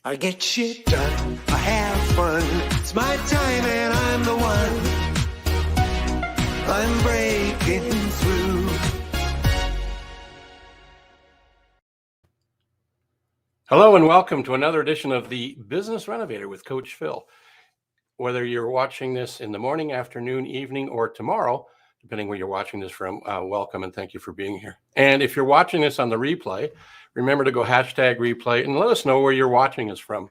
I get shit done, I have fun. It's my time and I'm the one. I'm breaking through. Hello and welcome to another edition of the Business Renovator with Coach Phil. Whether you're watching this in the morning, afternoon, evening, or tomorrow, depending where you're watching this from, welcome and thank you for being here. And if you're watching this on the replay, remember to go hashtag replay and let us know where you're watching us from.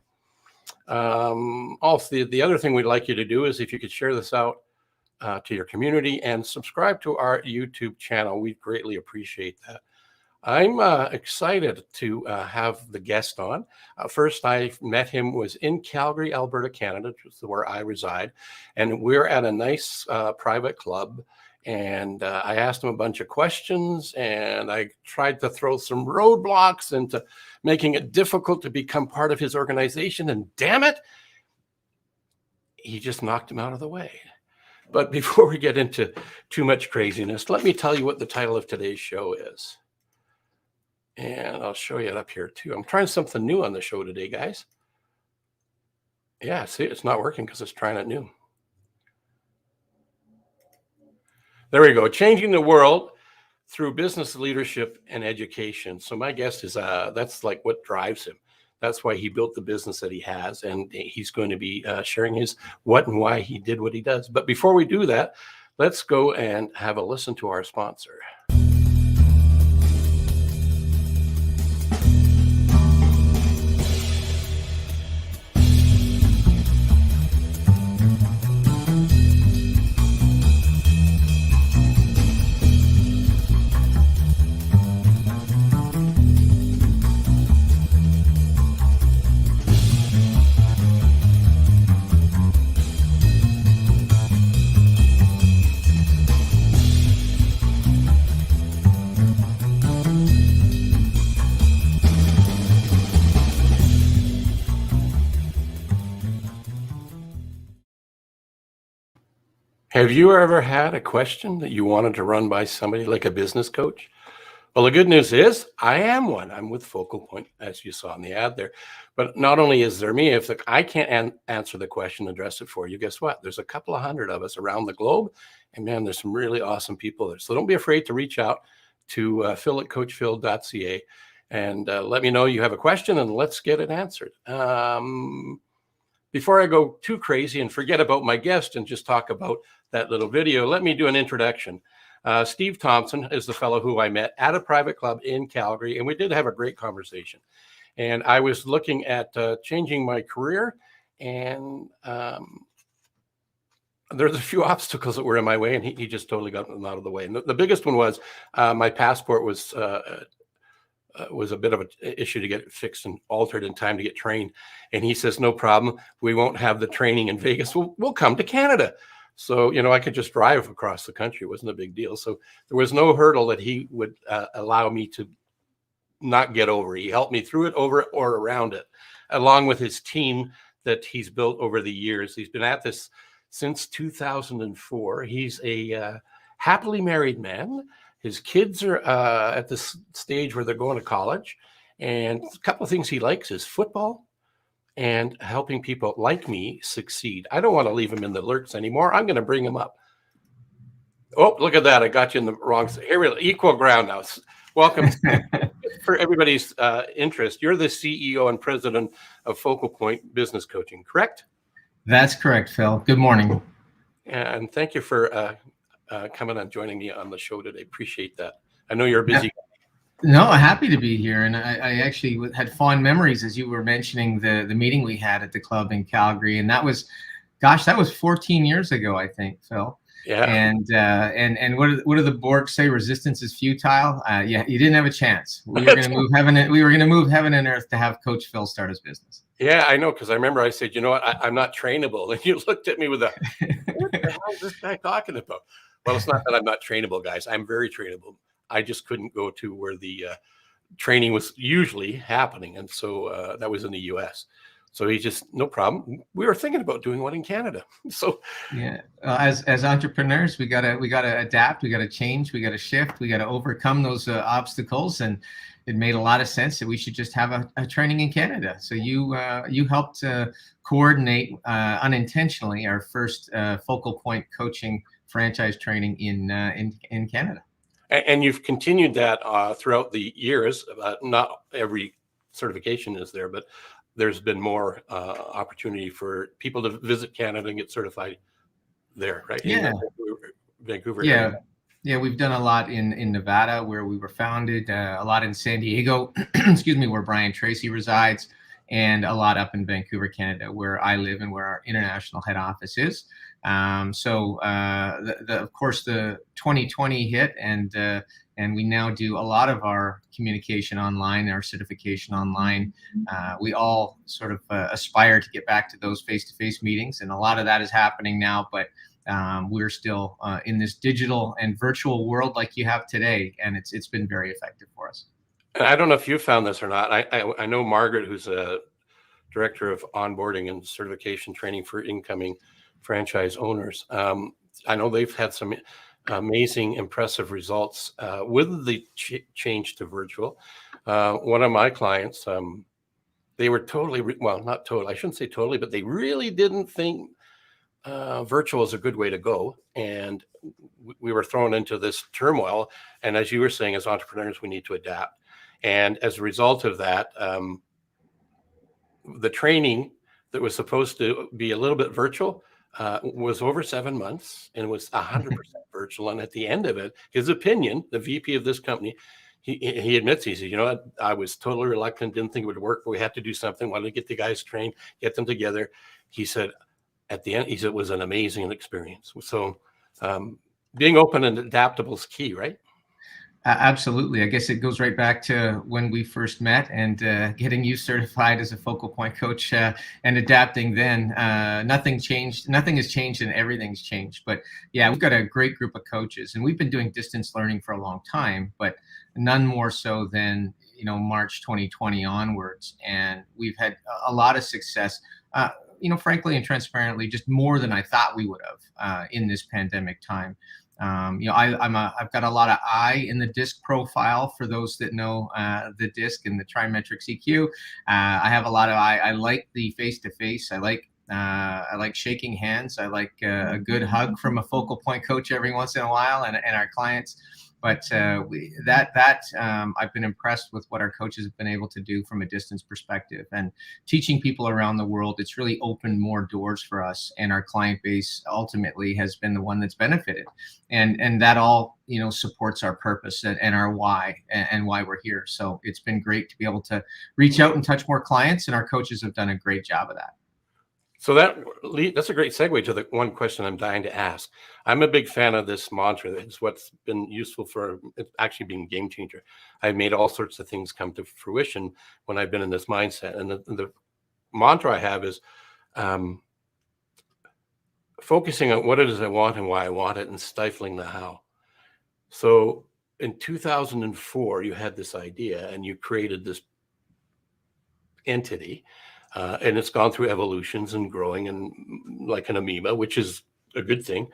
Also, the other thing we'd like you to do is if you could share this out to your community and subscribe to our YouTube channel. We'd greatly appreciate that. I'm excited to have the guest on. First, I met him was in Calgary, Alberta, Canada, which is where I reside. And we're at a nice private club. And I asked him a bunch of questions, and I tried to throw some roadblocks into making it difficult to become part of his organization. And damn it, he just knocked him out of the way. But before we get into too much craziness, let me tell you what the title of today's show is. And I'll show you it up here too. I'm trying something new on the show today, guys. Yeah, see, it's not working because it's trying it new. There we go. Changing the world through business leadership and education. So my guest is, that's like what drives him. That's why he built the business that he has. And he's going to be sharing his what and why he did what he does. But before we do that, let's go and have a listen to our sponsor. Have you ever had a question that you wanted to run by somebody like a business coach? Well, the good news is I am one. I'm with Focal Point, as you saw in the ad there. But not only is there me, if I can't answer the question, address it for you, guess what? There's a couple of hundred of us around the globe. And man, there's some really awesome people there. So don't be afraid to reach out to phil@coachphil.ca and let me know you have a question and let's get it answered. Before I go too crazy and forget about my guest and just talk about that little video, let me do an introduction. Steve Thompson is the fellow who I met at a private club in Calgary, and we did have a great conversation. And I was looking at changing my career, and there's a few obstacles that were in my way, and he just totally got them out of the way. And the biggest one was my passport was a bit of an issue to get it fixed and altered in time to get trained. And he says, no problem. We won't have the training in Vegas. We'll come to Canada. So, I could just drive across the country. It wasn't a big deal. So there was no hurdle that he would allow me to not get over. He helped me through it, over it, or around it, along with his team that he's built over the years. He's been at this since 2004. He's a happily married man. His kids are at this stage where they're going to college. And a couple of things he likes is football and helping people like me succeed. I don't want to leave him in the lurch anymore. I'm going to bring him up. Oh, look at that. I got you in the wrong. Here we go. Equal ground now. Welcome. For everybody's interest, you're the CEO and president of Focal Point Business Coaching, correct? That's correct, Phil. Good morning. And thank you for coming on, joining me on the show today. Appreciate that. I know you're a busy guy. No, happy to be here. And I actually had fond memories as you were mentioning the meeting we had at the club in Calgary. And that was 14 years ago, I think, Phil. Yeah. And what do the Borg say? Resistance is futile. Yeah, you didn't have a chance. We were going to move heaven and earth to have Coach Phil start his business. Yeah, I know, because I remember I said, I'm not trainable. And you looked at me with what the hell is this guy talking about? Well, it's not that I'm not trainable, guys. I'm very trainable. I just couldn't go to where the training was usually happening. And so that was in the US. So he just, no problem. We were thinking about doing one in Canada. So Yeah, as entrepreneurs, we gotta adapt, we gotta change, we gotta shift, we gotta overcome those obstacles, and it made a lot of sense that we should just have a training in Canada. So you helped coordinate unintentionally our first focal point coaching franchise training in Canada. and you've continued that throughout the years. Not every certification is there, but there's been more opportunity for people to visit Canada and get certified there, right? In Yeah, the Vancouver yeah. area. Yeah, we've done a lot in Nevada, where we were founded, a lot in San Diego, excuse me, where Brian Tracy resides, and a lot up in Vancouver, Canada, where I live and where our international head office is. Of course, the 2020 hit, and we now do a lot of our communication online, our certification online. We all sort of aspire to get back to those face-to-face meetings, and a lot of that is happening now, but we're still in this digital and virtual world like you have today, and it's been very effective for us. And I don't know if you found this or not. I know Margaret, who's a director of onboarding and certification training for incoming franchise owners. I know they've had some amazing, impressive results with the change to virtual. One of my clients, they were totally, well, not totally, I shouldn't say totally, but they really didn't think virtual is a good way to go. And we were thrown into this turmoil. And as you were saying, as entrepreneurs, we need to adapt. And as a result of that, the training that was supposed to be a little bit virtual was over 7 months, and was 100% virtual. And at the end of it, his opinion, the VP of this company, he admits, he said, you know, I was totally reluctant, didn't think it would work, but we had to do something, wanted to get the guys trained, get them together. He said, at the end, he said, it was an amazing experience. So being open and adaptable is key, right? Absolutely. I guess it goes right back to when we first met, and getting you certified as a focal point coach, and adapting then. Nothing changed. Nothing has changed, and everything's changed. But yeah, we've got a great group of coaches, and we've been doing distance learning for a long time, but none more so than, March 2020 onwards. And we've had a lot of success, frankly and transparently, just more than I thought we would have in this pandemic time. I've got a lot of I in the DISC profile, for those that know the DISC and the trimetric EQ. I have a lot of I like the face-to-face. I like shaking hands. I like a good hug from a focal point coach every once in a while, and our clients. But I've been impressed with what our coaches have been able to do from a distance perspective, and teaching people around the world. It's really opened more doors for us, and our client base ultimately has been the one that's benefited, and that all supports our purpose and our why, and why we're here. So it's been great to be able to reach out and touch more clients, and our coaches have done a great job of that. So that's a great segue to the one question I'm dying to ask. I'm a big fan of this mantra. It's what's been useful for it actually being a game changer. I've made all sorts of things come to fruition when I've been in this mindset. And the mantra I have is focusing on what it is I want and why I want it, and stifling the how. So in 2004, you had this idea, and you created this entity. And it's gone through evolutions and growing, and like an amoeba, which is a good thing.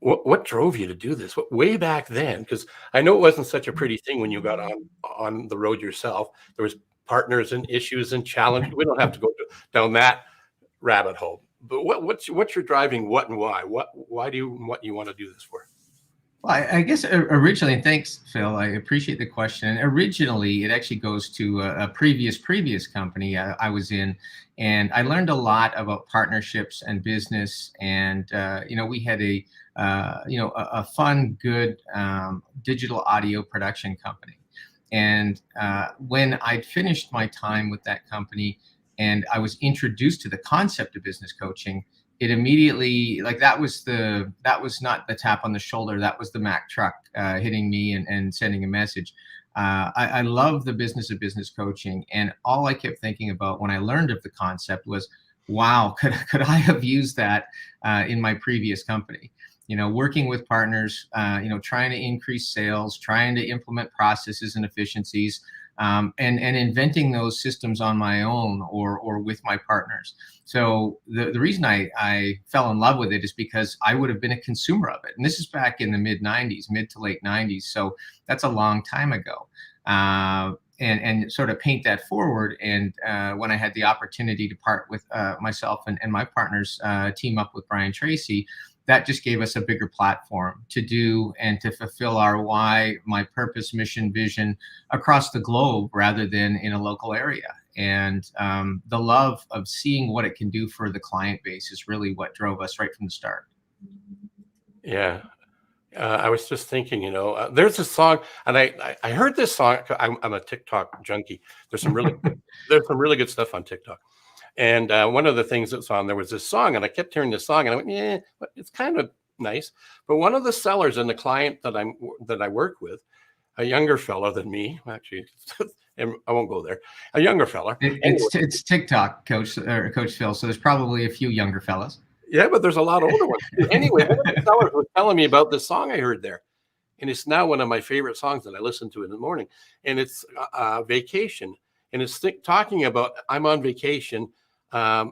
What drove you to do this? Way back then, because I know it wasn't such a pretty thing when you got on the road yourself. There was partners and issues and challenges. We don't have to go down that rabbit hole. But what's your driving what and why? Why do you what you want to do this for? Well, I guess originally, and thanks, Phil, I appreciate the question. Originally, it actually goes to a previous company I was in, and I learned a lot about partnerships and business. And we had a fun, good digital audio production company. And when I'd finished my time with that company, and I was introduced to the concept of business coaching, it immediately, that was not the tap on the shoulder. That was the Mack truck hitting me and sending a message. I love the business of business coaching, and all I kept thinking about when I learned of the concept was, wow, could I have used that in my previous company? Working with partners, trying to increase sales, trying to implement processes and efficiencies. and inventing those systems on my own or with my partners. So the reason I fell in love with it is because I would have been a consumer of it. And this is back in the mid to late 90s. So that's a long time ago. And sort of paint that forward. And when I had the opportunity to part with myself and my partners, team up with Brian Tracy, that just gave us a bigger platform to do and to fulfill our why, my purpose, mission, vision across the globe rather than in a local area. And the love of seeing what it can do for the client base is really what drove us right from the start. Yeah. I was just thinking, there's a song, and I heard this song. I'm a TikTok junkie. There's some really good stuff on TikTok. And one of the things that's on there was this song, and I kept hearing this song, and I went, yeah, it's kind of nice. But one of the sellers and the client that I work with, a younger fellow than me, actually, and I won't go there, a younger fella. It's TikTok, Coach Phil. So there's probably a few younger fellas. Yeah, but there's a lot of older ones. Anyway, one of the sellers was telling me about this song I heard there. And it's now one of my favorite songs that I listen to in the morning. And it's Vacation. And it's talking about, I'm on vacation. I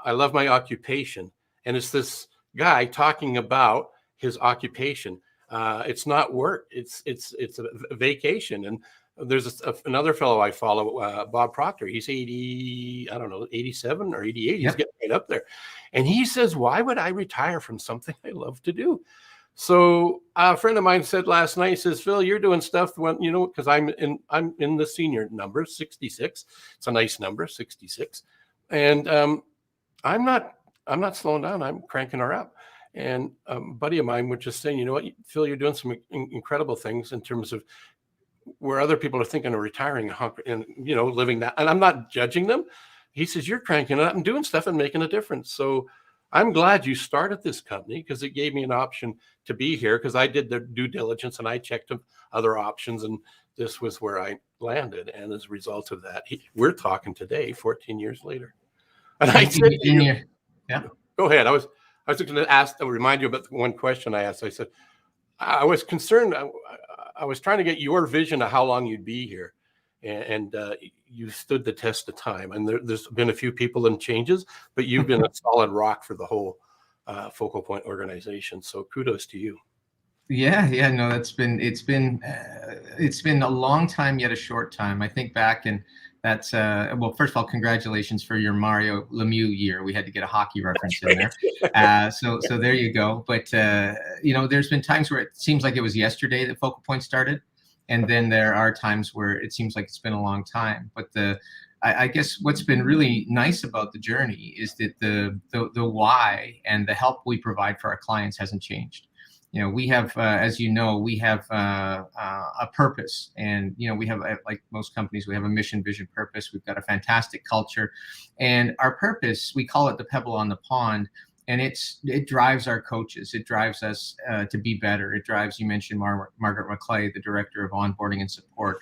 love my occupation. And it's this guy talking about his occupation. It's not work. It's a vacation. And there's another fellow I follow, Bob Proctor. He's 87 or 88. Yep. He's getting right up there. And he says, why would I retire from something I love to do? So a friend of mine said last night, he says, Phil, you're doing stuff when, because I'm in the senior number, 66. It's a nice number, 66. And I'm not slowing down. I'm cranking her up. And a buddy of mine was just saying, you know what, Phil, you're doing some incredible things in terms of where other people are thinking of retiring and, living that. And I'm not judging them. He says, you're cranking it up and doing stuff and making a difference. So I'm glad you started this company because it gave me an option to be here because I did the due diligence and I checked other options. And this was where I landed. And as a result of that, we're talking today, 14 years later. And I said, yeah, go ahead. I was going to remind you about one question I asked. I said, I was concerned. I was trying to get your vision of how long you'd be here. And you stood the test of time. And there's been a few people and changes, but you've been a solid rock for the whole Focal Point organization. So kudos to you. Yeah, no, it's been a long time yet a short time. I think back, and that's well, first of all, congratulations for your Mario Lemieux year. We had to get a hockey reference in there. So there you go. But there's been times where it seems like it was yesterday that Focal Point started. And then there are times where it seems like it's been a long time. But I guess what's been really nice about the journey is that the why and the help we provide for our clients hasn't changed. We have, as we have a purpose, and we have, like most companies, we have a mission, vision, purpose. We've got a fantastic culture, and our purpose, we call it the pebble on the pond. And it drives our coaches. It drives us to be better. It drives, you mentioned Margaret McClay, the director of onboarding and support.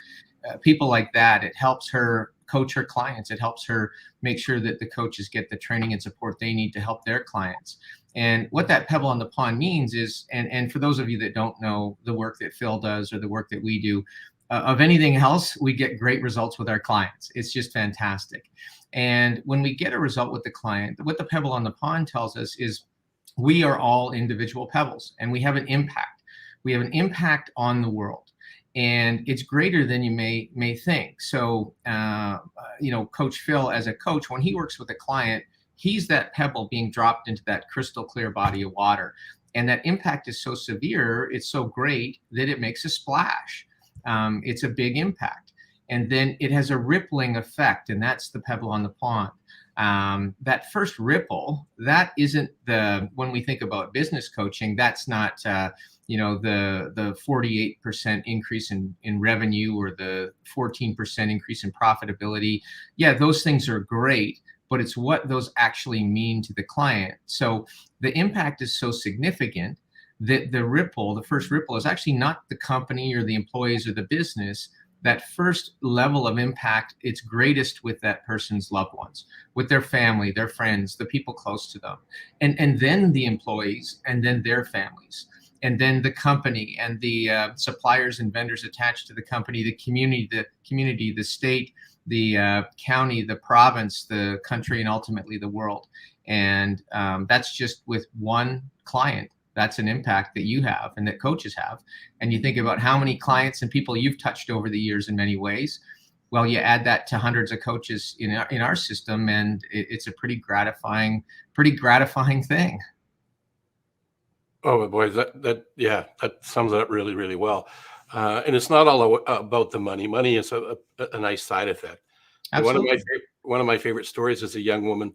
People like that, it helps her coach her clients. It helps her make sure that the coaches get the training and support they need to help their clients. And what that pebble on the pond means is, and for those of you that don't know the work that Phil does or the work that we do, of anything else, we get great results with our clients. It's just fantastic. And when we get a result with the client, what the pebble on the pond tells us is we are all individual pebbles and we have an impact. We have an impact on the world, and it's greater than you may think. So, Coach Phil, as a coach, when he works with a client, he's that pebble being dropped into that crystal clear body of water. And that impact is so severe, it's so great that it makes a splash. It's a big impact. And then it has a rippling effect, and that's the pebble on the pond. That first ripple, that isn't when we think about business coaching, that's not, the 48% increase in revenue or the 14% increase in profitability. Yeah, those things are great, but it's what those actually mean to the client. So the impact is so significant that the first ripple is actually not the company or the employees or the business. That first level of impact, it's greatest with that person's loved ones, with their family, their friends, the people close to them, and then the employees, and then their families. and then the company and the suppliers and vendors attached to the company, the community, the state, the county, the province, the country, and ultimately the world. And that's just with one client. That's an impact that you have and that coaches have. And you think about how many clients and people you've touched over the years in many ways. Well, you add that to hundreds of coaches in our system, and it's a pretty gratifying thing. Oh, boys, that sums it up really, really well. And it's not all about the money. Money is a nice side effect. Absolutely. One of my favorite stories is a young woman,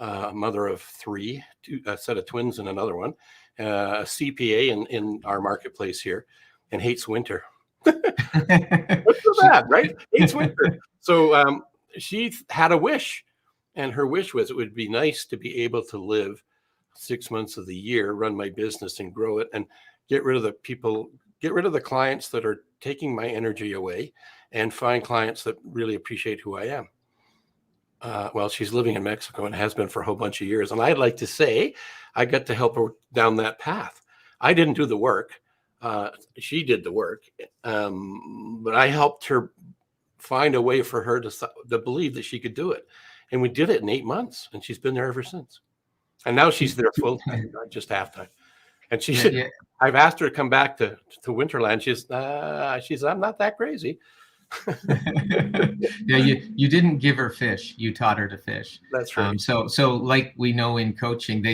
mother of three, a set of twins and another one, a CPA in our marketplace here, and hates winter. What's so bad, right? Hates winter. So she had a wish, and her wish was it would be nice to be able to live 6 months of the year, run my business and grow it, and get rid of the clients that are taking my energy away, and find clients that really appreciate who I am. Well, she's living in Mexico and has been for a whole bunch of years. And I'd like to say I got to help her down that path. I didn't do the work. She did the work. But I helped her find a way for her to believe that she could do it. And we did it in 8 months. And she's been there ever since. And now she's there full time, not just half time. And she said, I've asked her to come back to Winterland. She's I'm not that crazy. Yeah, you didn't give her fish, you taught her to fish. That's right. So like we know in coaching,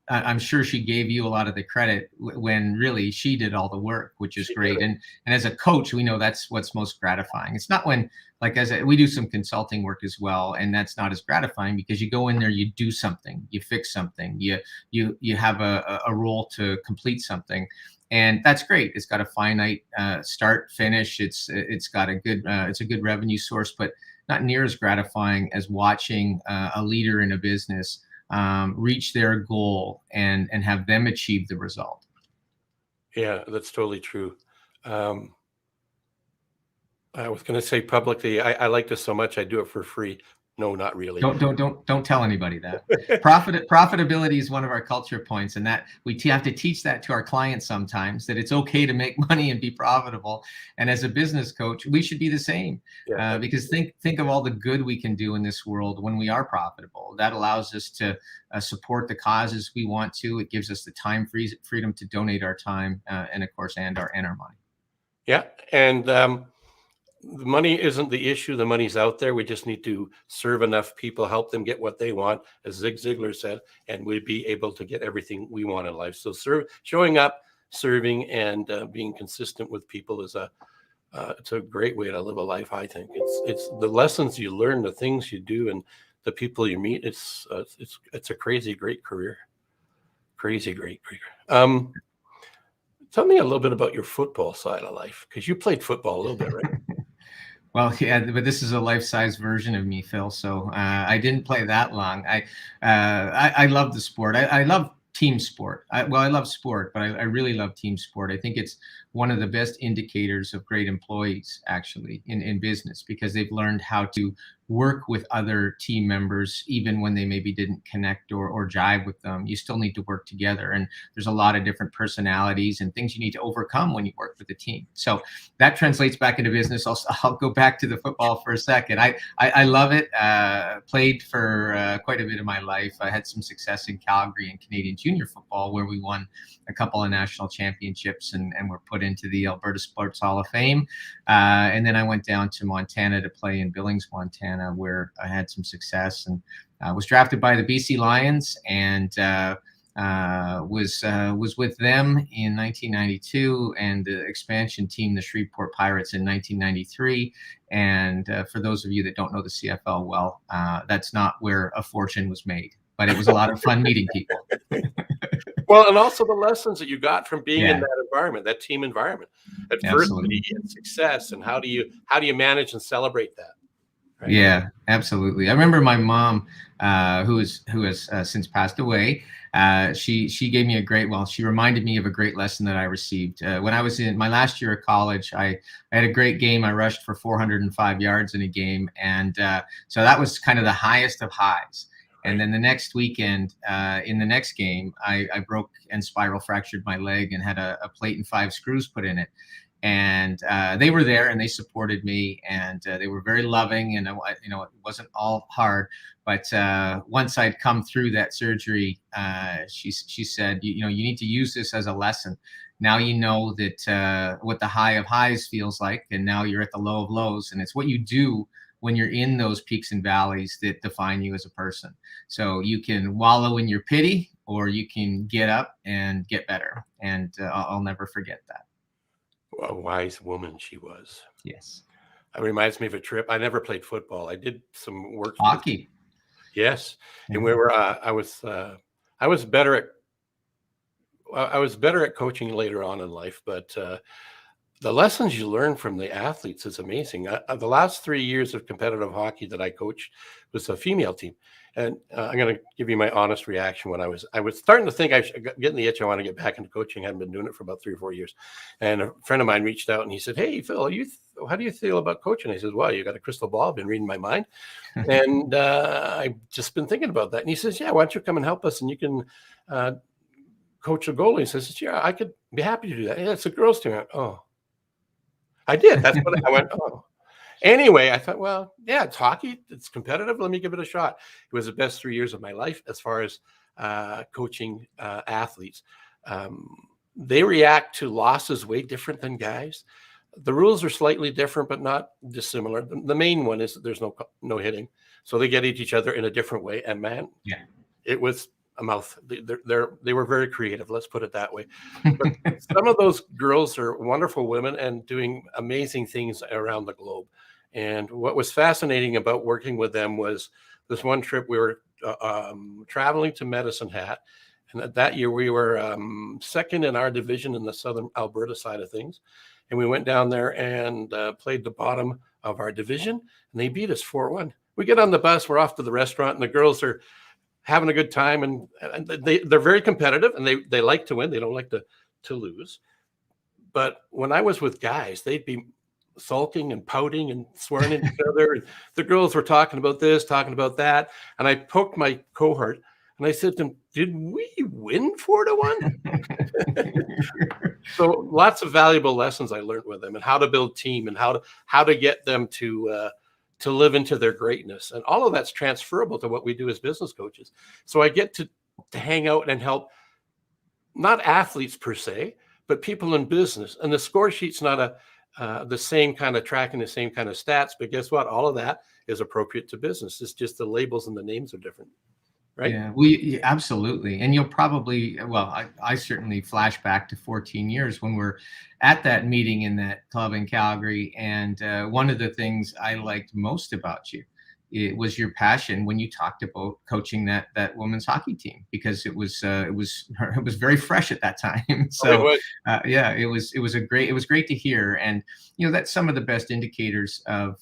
I'm sure she gave you a lot of the credit when really she did all the work, which is great. And as a coach, we know that's what's most gratifying. It's not when, like, we do some consulting work as well, and that's not as gratifying because you go in there, you do something, you fix something, you have a role to complete something. And that's great. It's got a finite start, finish. It's got it's a good revenue source, but not near as gratifying as watching a leader in a business reach their goal and have them achieve the result. Yeah, that's totally true. I was going to say publicly, I like this so much, I do it for free. No, not really. Don't tell anybody that. Profitability is one of our culture points, and that we have to teach that to our clients sometimes, that it's okay to make money and be profitable. And as a business coach, we should be the same, because think of all the good we can do in this world when we are profitable. That allows us to support the causes we want to. It gives us the time freedom to donate our time, and of course, and our money. Yeah, and the money isn't the issue. The money's out there. We just need to serve enough people, help them get what they want, as Zig Ziglar said, and we'd be able to get everything we want in life. So showing up, serving, and being consistent with people is it's a great way to live a life. I think it's the lessons you learn, the things you do, and the people you meet. It's a crazy great career. Crazy great career. Tell me a little bit about your football side of life, because you played football a little bit, right? Well, yeah, but this is a life-size version of me, Phil. So I didn't play that long. I love the sport. I love team sport. I love sport, but I really love team sport. I think it's one of the best indicators of great employees, actually, in business, because they've learned how to work with other team members, even when they maybe didn't connect or jive with them. You still need to work together. And there's a lot of different personalities and things you need to overcome when you work with a team. So that translates back into business. I'll go back to the football for a second. I love it. Played for quite a bit of my life. I had some success in Calgary in Canadian junior football, where we won a couple of national championships and were put into the Alberta Sports Hall of Fame. And then I went down to Montana to play in Billings, Montana, where I had some success, and was drafted by the BC Lions, and was with them in 1992, and the expansion team, the Shreveport Pirates, in 1993. And for those of you that don't know the CFL well, that's not where a fortune was made, but it was a lot of fun meeting people. Well, and also the lessons that you got from being in that environment, that team environment, adversity and success, and how do you manage and celebrate that? Right? Yeah, absolutely. I remember my mom, who has since passed away. She gave me she reminded me of a great lesson that I received when I was in my last year of college. I had a great game. I rushed for 405 yards in a game, and so that was kind of the highest of highs. And then the next weekend, in the next game, I broke and spiral fractured my leg and had a plate and 5 screws put in it. And they were there and they supported me, and they were very loving, and it wasn't all hard. But once I'd come through that surgery, she said, you need to use this as a lesson. Now you know that what the high of highs feels like, and now you're at the low of lows, and it's what you do when you're in those peaks and valleys that define you as a person. So you can wallow in your pity, or you can get up and get better. And I'll never forget that. A wise woman she was. Yes. It reminds me of a trip. I never played football. I did some work. Hockey. Yes. And we were, I was better at coaching later on in life, but the lessons you learn from the athletes is amazing. The last 3 years of competitive hockey that I coached was a female team. And I'm going to give you my honest reaction. When I was starting to think I should get the itch. I want to get back into coaching. I hadn't been doing it for about 3 or 4 years. And a friend of mine reached out and he said, "Hey, Phil, how do you feel about coaching?" I said, "Well, you got a crystal ball. I've been reading my mind." And I've just been thinking about that. And he says, "Yeah, why don't you come and help us? And you can coach a goalie." He says, "Yeah, I could be happy to do that." "Yeah, it's a girls' team." Oh, I did. That's what I went, "Oh." Anyway, I thought, well, yeah, it's hockey. It's competitive. Let me give it a shot. It was the best 3 years of my life as far as coaching athletes. They react to losses way different than guys. The rules are slightly different, but not dissimilar. The main one is that there's no hitting. So they get at each other in a different way. And man, yeah, it was a mouth. They were very creative. Let's put it that way. But some of those girls are wonderful women and doing amazing things around the globe. And what was fascinating about working with them was this one trip we were traveling to Medicine Hat. And that year we were second in our division in the Southern Alberta side of things. And we went down there and played the bottom of our division, and they beat us 4-1. We get on the bus, we're off to the restaurant, and the girls are having a good time, and they're very competitive, and they like to win. They don't like to lose. But when I was with guys, they'd be sulking and pouting and swearing at each other. And the girls were talking about this, talking about that. And I poked my cohort and I said to them, "Did we win 4-1? So lots of valuable lessons I learned with them, and how to build team, and how to get them to live into their greatness. And all of that's transferable to what we do as business coaches. So I get to hang out and help not athletes per se, but people in business. And the score sheet's not the same kind of tracking, the same kind of stats, but guess what? All of that is appropriate to business. It's just the labels and the names are different, right? Yeah, absolutely. And you'll probably, well, I certainly flash back to 14 years when we're at that meeting in that club in Calgary. And one of the things I liked most about you, it was your passion when you talked about coaching that women's hockey team, because it was very fresh at that time. So it was great to hear. And that's some of the best indicators of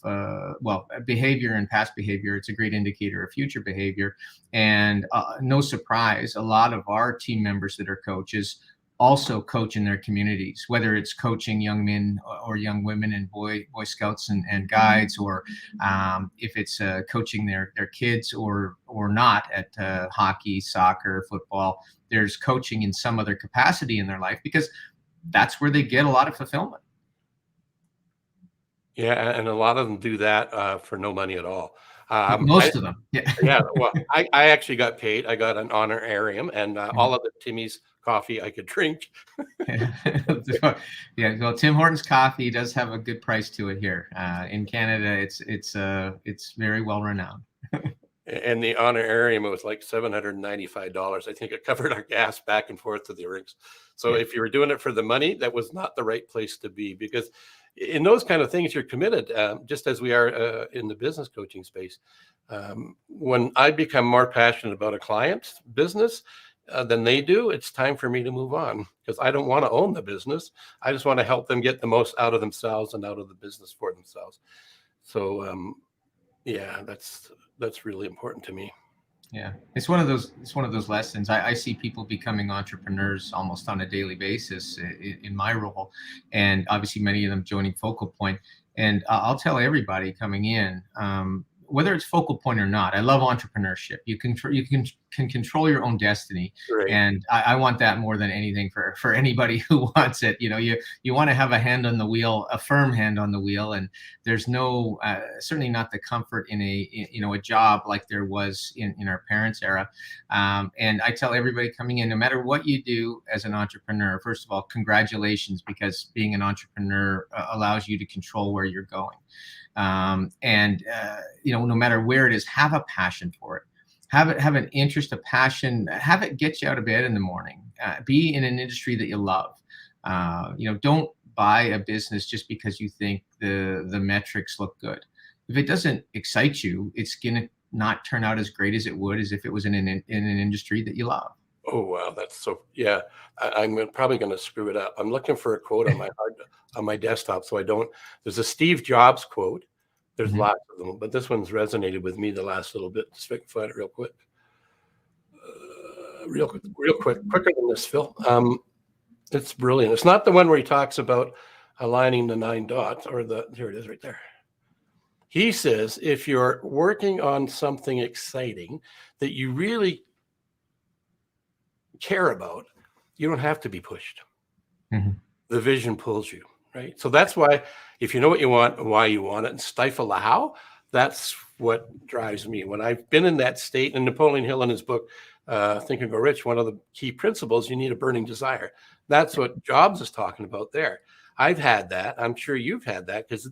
behavior and past behavior. It's a great indicator of future behavior. And no surprise, a lot of our team members that are coaches also coach in their communities, whether it's coaching young men or young women and boy scouts and guides, or if it's coaching their kids or not at hockey, soccer, football. There's coaching in some other capacity in their life, because that's where they get a lot of fulfillment. Yeah, and a lot of them do that for no money at all. Most of them. Yeah. Yeah. Well, I actually got paid. I got an honorarium, and all of the Timmy's coffee I could drink. Yeah. Well, Tim Hortons coffee does have a good price to it here. In Canada, it's very well renowned. And the honorarium was like $795. I think it covered our gas back and forth to the rinks. So if you were doing it for the money, that was not the right place to be, because in those kind of things, you're committed, just as we are in the business coaching space. When I become more passionate about a client's business than they do, it's time for me to move on, because I don't want to own the business. I just want to help them get the most out of themselves and out of the business for themselves. So, that's really important to me. Yeah, it's one of those lessons. I see people becoming entrepreneurs almost on a daily basis in my role, and obviously many of them joining Focal Point. And I'll tell everybody coming in, whether it's focal point or not, I love entrepreneurship. You can control your own destiny, Right. and I want that more than anything for anybody who wants it. You want to have a hand on the wheel, a firm hand on the wheel, and there's no certainly not the comfort in a job like there was in our parents' era. And I tell everybody coming in, no matter what you do as an entrepreneur, first of all, congratulations, because being an entrepreneur allows you to control where you're going. No matter where it is, have a passion for it. Have an interest, a passion. Have it get you out of bed in the morning. Be in an industry that you love. Don't buy a business just because you think the metrics look good. If it doesn't excite you, it's gonna not turn out as great as it would as if it was in an industry that you love. Oh, wow. That's so, yeah. I'm probably going to screw it up. I'm looking for a quote on my desktop. So I don't, there's a Steve Jobs quote. There's Mhm. lots of them, but this one's resonated with me the last little bit. Just so I can find it real quick. Real quick, quicker than this, Phil. It's brilliant. It's not the one where he talks about aligning the 9 dots here it is right there. He says, if you're working on something exciting that you really care about, you don't have to be pushed. Mhm. The vision pulls you, right? So that's why, if you know what you want and why you want it and stifle the how, that's what drives me. When I've been in that state, and Napoleon Hill in his book, Think and Grow Rich, one of the key principles, you need a burning desire. That's what Jobs is talking about there. I've had that. I'm sure you've had that, because,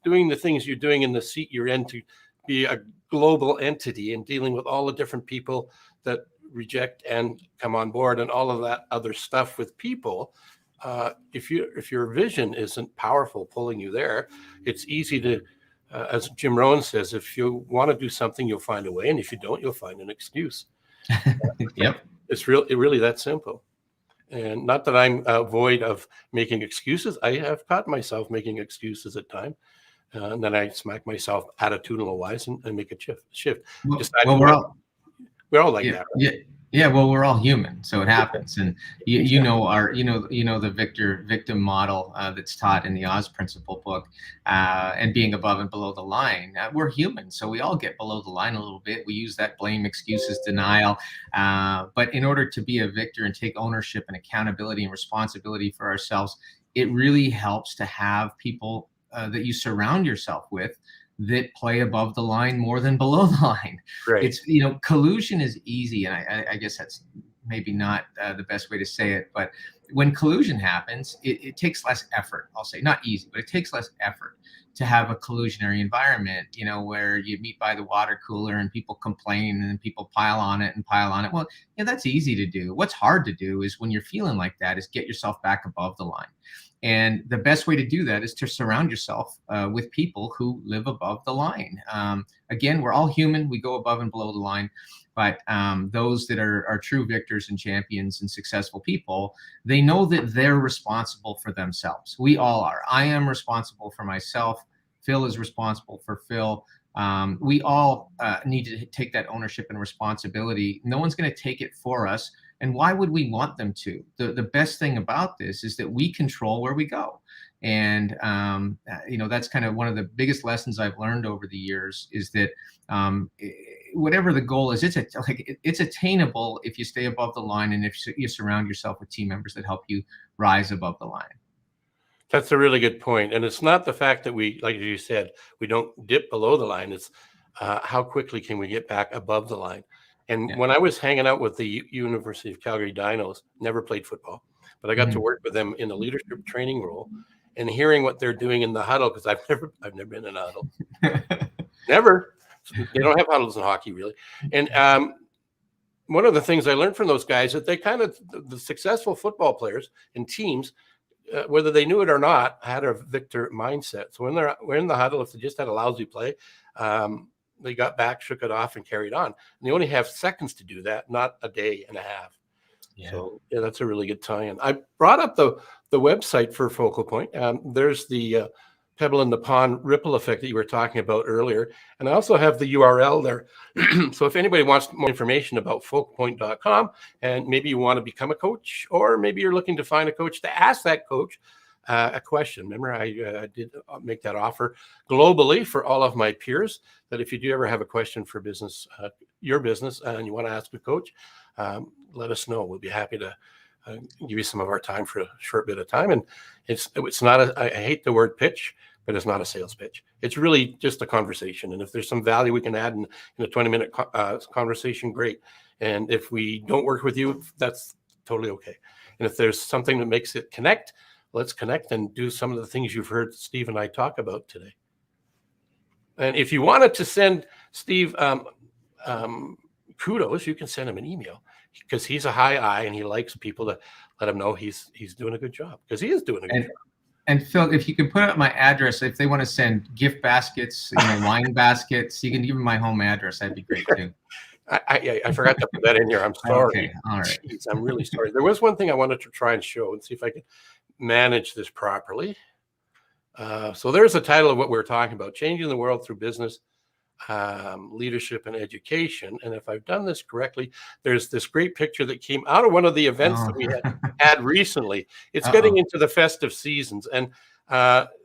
doing the things you're doing in the seat you're in, to be a global entity and dealing with all the different people that reject and come on board and all of that other stuff with people. If your vision isn't powerful pulling you there, it's easy to, as Jim Rohn says, if you want to do something, you'll find a way, and if you don't, you'll find an excuse. Yep. It's really that simple. And not that I'm void of making excuses. I have caught myself making excuses at time, and then I smack myself attitudinal wise and make a shift. Well, We're all like yeah, that, yeah, right? yeah. Well, we're all human, so it happens. And you Exactly. know the victim model that's taught in the Oz Principle book, and being above and below the line. We're human, so we all get below the line a little bit. We use that blame, excuses, denial. But in order to be a victor and take ownership and accountability and responsibility for ourselves, it really helps to have people that you surround yourself with that play above the line more than below the line. Right. It's, collusion is easy. And I guess that's maybe not the best way to say it, but when collusion happens, it takes less effort. I'll say not easy, but it takes less effort to have a collusionary environment, where you meet by the water cooler and people complain and then people pile on it and pile on it. Well, that's easy to do. What's hard to do is, when you're feeling like that, is get yourself back above the line. And the best way to do that is to surround yourself with people who live above the line. Again, we're all human. We go above and below the line. But those that are true victors and champions and successful people, they know that they're responsible for themselves. We all are. I am responsible for myself. Phil is responsible for Phil. We all need to take that ownership and responsibility. No one's going to take it for us. And why would we want them to? The best thing about this is that we control where we go. And, that's kind of one of the biggest lessons I've learned over the years, is that whatever the goal is, it's attainable if you stay above the line and if you surround yourself with team members that help you rise above the line. That's a really good point. And it's not the fact that we, like you said, we don't dip below the line. It's how quickly can we get back above the line? And Yeah. when I was hanging out with the University of Calgary Dinos, never played football, but I got to work with them in a leadership training role, and hearing what they're doing in the huddle, because I've never been in a huddle. Never. They don't have huddles in hockey, really. And one of the things I learned from those guys is that they the successful football players and teams, whether they knew it or not, had a victor mindset. So when we're in the huddle, if they just had a lousy play, they got back, shook it off, and carried on. And they only have seconds to do that, not a day and a half. Yeah. So yeah, that's a really good tie-in. I brought up the website for Focal Point. There's the pebble in the pond ripple effect that you were talking about earlier. And I also have the URL there. So if anybody wants more information about focalpoint.com, and maybe you want to become a coach, or maybe you're looking to find a coach to ask that coach a question. Remember, I did make that offer globally for all of my peers that if you do ever have a question for business, your business, and you want to ask a coach, let us know. We'll be happy to give you some of our time for a short bit of time. And it's not I hate the word pitch, but it's not a sales pitch. It's really just a conversation. And if there's some value we can add in a 20-minute conversation, great. And if we don't work with you, that's totally okay. And if there's something that makes it connect, let's connect and do some of the things you've heard Steve and I talk about today. And if you wanted to send Steve kudos, you can send him an email, because he's a high I and he likes people to let him know he's doing a good job, because he is doing a good job. And Phil, if you could put up my address, if they want to send gift baskets, wine baskets, you can give them my home address. That'd be great too. I forgot to put that in here. I'm sorry. Okay, all right. Jeez, I'm really sorry. There was one thing I wanted to try and show and see if I could manage this properly. So there's the title of what we're talking about: changing the world through business, leadership, and education. And if I've done this correctly, there's this great picture that came out of one of the events that we had recently. It's getting into the festive seasons, and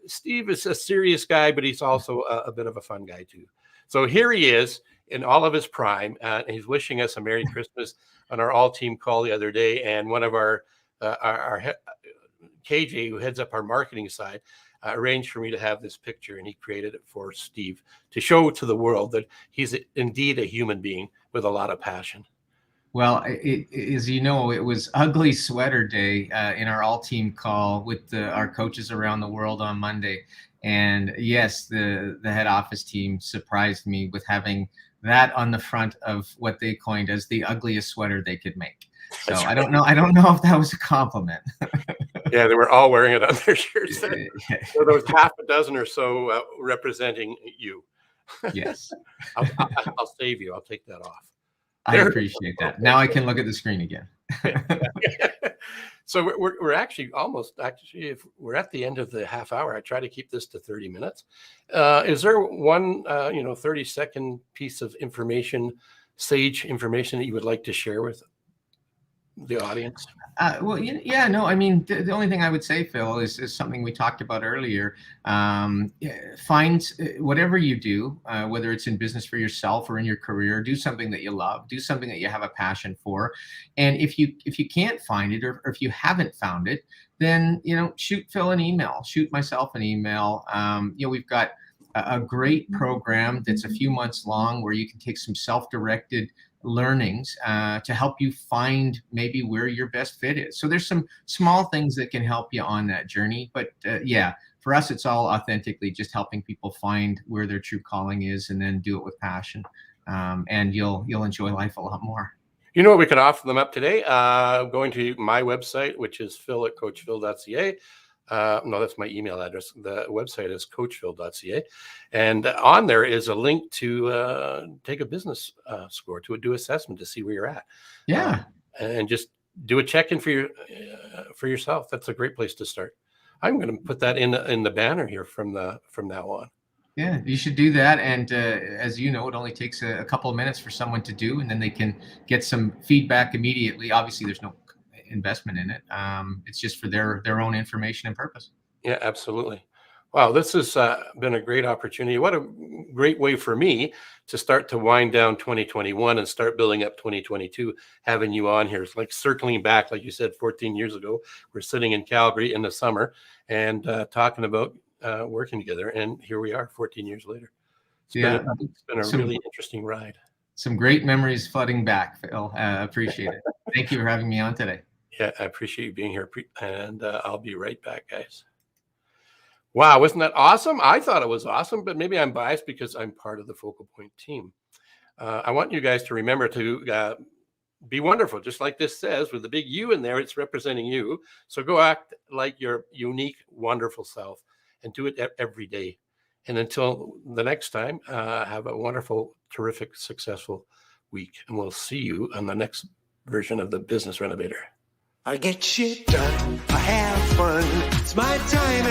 Steve is a serious guy, but he's also a bit of a fun guy too. So here he is in all of his prime, and he's wishing us a Merry Christmas on our all-team call the other day. And one of our KJ, who heads up our marketing side, arranged for me to have this picture, and he created it for Steve to show to the world that he's indeed a human being with a lot of passion. Well, as you know, it was Ugly Sweater Day in our all-team call with our coaches around the world on Monday. And yes, the head office team surprised me with having that on the front of what they coined as the ugliest sweater they could make. So I don't know if that was a compliment. Yeah, they were all wearing it on their shirts. So there was half a dozen or so representing you. Yes. I'll save you. I'll take that off. I appreciate that. Now I can look at the screen again. So we're actually if we're at the end of the half hour. I try to keep this to 30 minutes. Is there one 30-second piece of information, sage information, that you would like to share with the audience? Well, yeah, no, I mean, the only thing I would say, Phil, is something we talked about earlier. Find whatever you do, whether it's in business for yourself or in your career, do something that you love, do something that you have a passion for. And if you can't find it, or if you haven't found it, then, shoot Phil an email, shoot myself an email. We've got a great program that's a few months long where you can take some self-directed learnings to help you find maybe where your best fit is. So there's some small things that can help you on that journey. But for us, it's all authentically just helping people find where their true calling is, and then do it with passion. And you'll enjoy life a lot more. You know what we can offer them up today? Going to my website, which is phil@coachphil.ca. No, that's my email address. The website is coachphil.ca. And on there is a link to take a business score, to do assessment to see where you're at. Yeah. And just do a check-in for yourself. That's a great place to start. I'm going to put that in the banner here from now on. Yeah, you should do that. And as you know, it only takes a couple of minutes for someone to do, and then they can get some feedback immediately. Obviously, there's no investment in it. It's just for their own information and purpose. Yeah, absolutely. Wow, this has been a great opportunity. What a great way for me to start to wind down 2021 and start building up 2022. Having you on here, it's like circling back, like you said, 14 years ago. We're sitting in Calgary in the summer and talking about working together, and here we are 14 years later. It's been a really interesting ride. Some great memories flooding back, Phil. Appreciate it. Thank you for having me on today. Yeah, I appreciate you being here, and I'll be right back, guys. Wow, wasn't that awesome? I thought it was awesome, but maybe I'm biased because I'm part of the Focal Point team. I want you guys to remember to be wonderful, just like this says, with the big U in there, it's representing you. So go act like your unique, wonderful self, and do it every day. And until the next time, have a wonderful, terrific, successful week. And we'll see you on the next version of the Business Renovator. I get shit done, I have fun, it's my time.